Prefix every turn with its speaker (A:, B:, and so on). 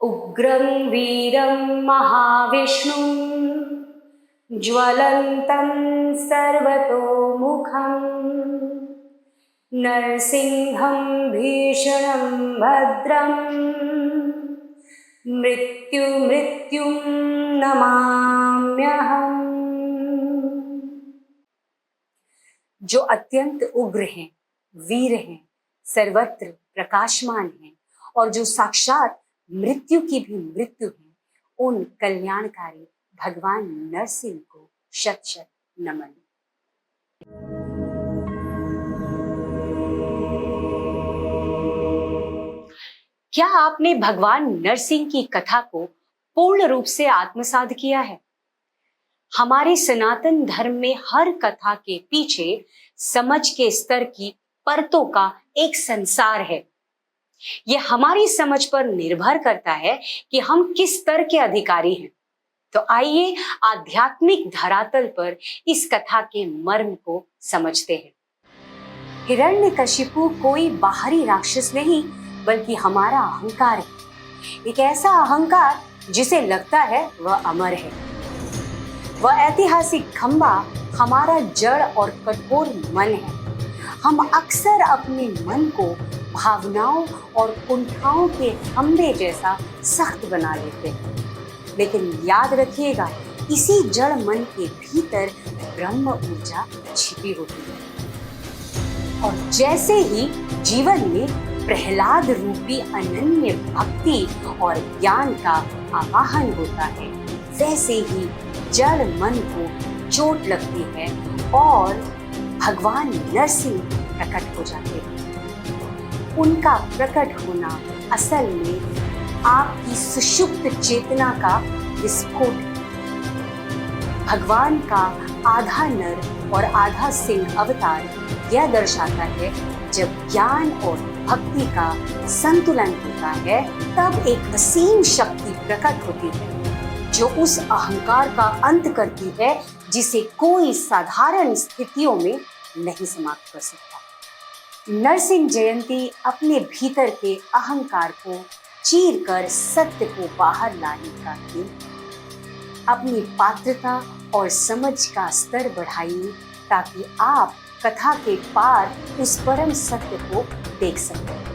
A: उग्रं वीरं महाविष्णुं ज्वलन्तं सर्वतोमुखं नरसिंहं भीषणं भद्रं मृत्युं नमाम्यहम्। जो अत्यंत उग्र हैं, वीर हैं, सर्वत्र प्रकाशमान हैं और जो साक्षात मृत्यु की भी मृत्यु है, उन कल्याणकारी भगवान नरसिंह को शत शत नमन। क्या आपने भगवान नरसिंह की कथा को पूर्ण रूप से आत्मसात किया है? हमारे सनातन धर्म में हर कथा के पीछे समझ के स्तर की परतों का एक संसार है। यह हमारी समझ पर निर्भर करता है कि हम किस स्तर के अधिकारी हैं। तो आइए आध्यात्मिक धरातल पर इस कथा के मर्म को समझते हैं। हिरण्यकशिपु कोई बाहरी राक्षस नहीं, बल्कि हमारा अहंकार है। एक ऐसा अहंकार जिसे लगता है वह अमर है। वह ऐतिहासिक खंबा हमारा जड़ और कठोर मन है। हम अक्सर अपने मन को भावनाओं और कुंठाओं के खंबे जैसा सख्त बना लेते हैं, लेकिन याद रखिएगा, इसी जड़ मन के भीतर ब्रह्म ऊर्जा छिपी होती है। और जैसे ही जीवन में प्रहलाद रूपी अनन्य भक्ति और ज्ञान का आवाहन होता है, वैसे ही जड़ मन को चोट लगती है और भगवान नरसिंह प्रकट हो जाते हैं। उनका प्रकट होना असल में आपकी सुषुप्त चेतना का विस्फोट है। भगवान का आधा नर और आधा सिंह अवतार यह दर्शाता है, जब ज्ञान और भक्ति का संतुलन होता है, तब एक असीम शक्ति प्रकट होती है जो उस अहंकार का अंत करती है जिसे कोई साधारण स्थितियों में नहीं समाप्त कर सकता। नरसिंह जयंती अपने भीतर के अहंकार को चीर कर सत्य को बाहर लाने का दिन। अपनी पात्रता और समझ का स्तर बढ़ाइए ताकि आप कथा के पार उस परम सत्य को देख सकें।